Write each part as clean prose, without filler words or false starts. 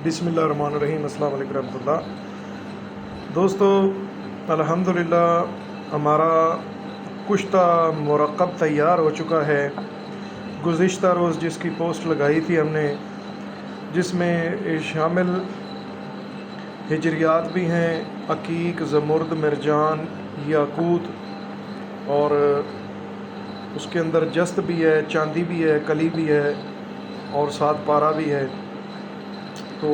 बिस्मिल्लाहिर्रहमानिर्रहीम। अस्सलाम वालेकुम रहमतुल्लाह। दोस्तों, अल्हम्दुलिल्लाह हमारा कुश्ता मुरक्कब तैयार हो चुका है। गुज़िश्ता रोज़ जिसकी पोस्ट लगाई थी हमने, जिसमें शामिल हिजरियात भी हैं, अकीक, ज़मुर्द, मिर्जान, याकूत, और उसके अंदर जस्त भी है, चांदी भी है, कली भी है और साथ पारा भी है। तो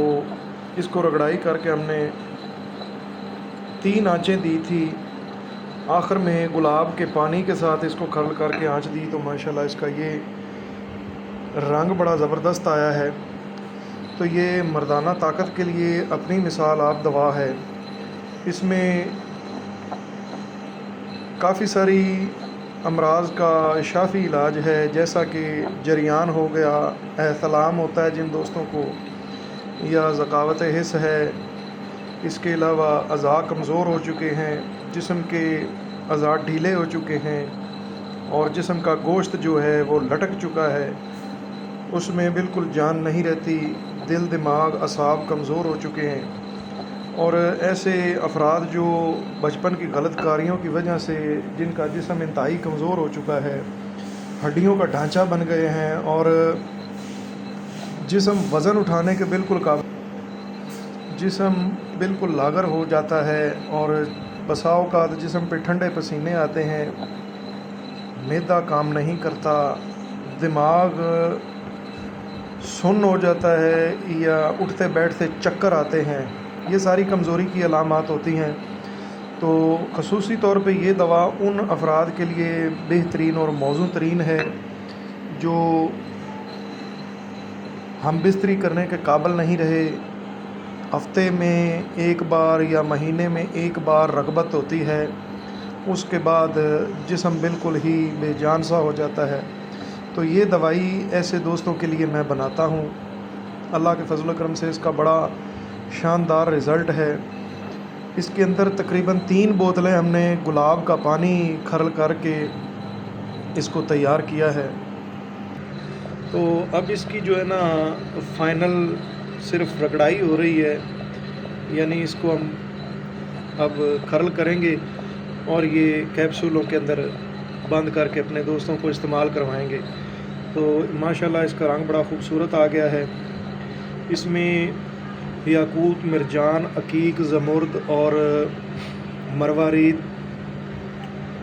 इसको रगड़ाई करके हमने 3 आंचें दी थी। आखिर में गुलाब के पानी के साथ इसको खरल करके आंच दी तो माशाल्लाह इसका ये रंग बड़ा ज़बरदस्त आया है। तो ये मर्दाना ताकत के लिए अपनी मिसाल आप दवा है। इसमें काफ़ी सारी अमराज का शाफ़ी इलाज है, जैसा कि जरियान हो गया, एहतलाम होता है जिन दोस्तों को, या ज़कावत हिस्स है। इसके अलावा अज़ा कमज़ोर हो चुके हैं, जिस्म के अज़ा ढीले हो चुके हैं और जिस्म का गोश्त जो है वो लटक चुका है, उसमें बिल्कुल जान नहीं रहती, दिल दिमाग असाब कमज़ोर हो चुके हैं। और ऐसे अफराद जो बचपन की गलत कारियों की वजह से जिनका जिस्म इंतहाई कमज़ोर हो चुका है, हड्डियों का ढांचा बन गए हैं और जिस्म वज़न उठाने के बिल्कुल जिस्म बिल्कुल लागर हो जाता है और बसाव का जिस्म पे ठंडे पसीने आते हैं, मैदा काम नहीं करता, दिमाग सुन्न हो जाता है या उठते बैठते चक्कर आते हैं, ये सारी कमज़ोरी की अलामात होती हैं। तो ख़ुसूसी तौर पे ये दवा उन अफराद के लिए बेहतरीन और मौजू तरीन है जो हम बिस्तरी करने के काबिल नहीं रहे। हफ्ते में एक बार या महीने में एक बार रगबत होती है, उसके बाद जिस्म बिल्कुल ही बेजान सा हो जाता है। तो ये दवाई ऐसे दोस्तों के लिए मैं बनाता हूँ। अल्लाह के फजल करम से इसका बड़ा शानदार रिज़ल्ट है। इसके अंदर तकरीबन 3 बोतलें हमने गुलाब का पानी खरल करके इसको तैयार किया है। तो अब इसकी जो है ना फ़ाइनल सिर्फ रगड़ाई हो रही है, यानी इसको हम अब खरल करेंगे और ये कैप्सूलों के अंदर बंद करके अपने दोस्तों को इस्तेमाल करवाएंगे। तो माशाल्लाह इसका रंग बड़ा ख़ूबसूरत आ गया है। इसमें याकूत, मिर्जान, अकीक, ज़मुर्द और मरवारीद,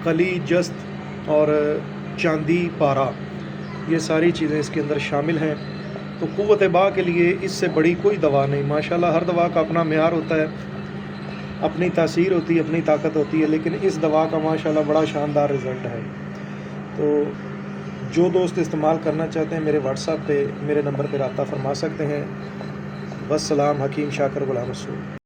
कली, जस्त और चांदी, पारा, ये सारी चीज़ें इसके अंदर शामिल हैं। तो क़ुव्वत बा के लिए इससे बड़ी कोई दवा नहीं। माशाल्लाह हर दवा का अपना मेयार होता है, अपनी तासीर होती है, अपनी ताकत होती है, लेकिन इस दवा का माशाल्लाह बड़ा शानदार रिज़ल्ट है। तो जो दोस्त इस्तेमाल करना चाहते हैं मेरे व्हाट्सएप पे मेरे नंबर पर रब्ता फरमा सकते हैं। वस्सलाम। हकीम शाकर गुलाम रसूल।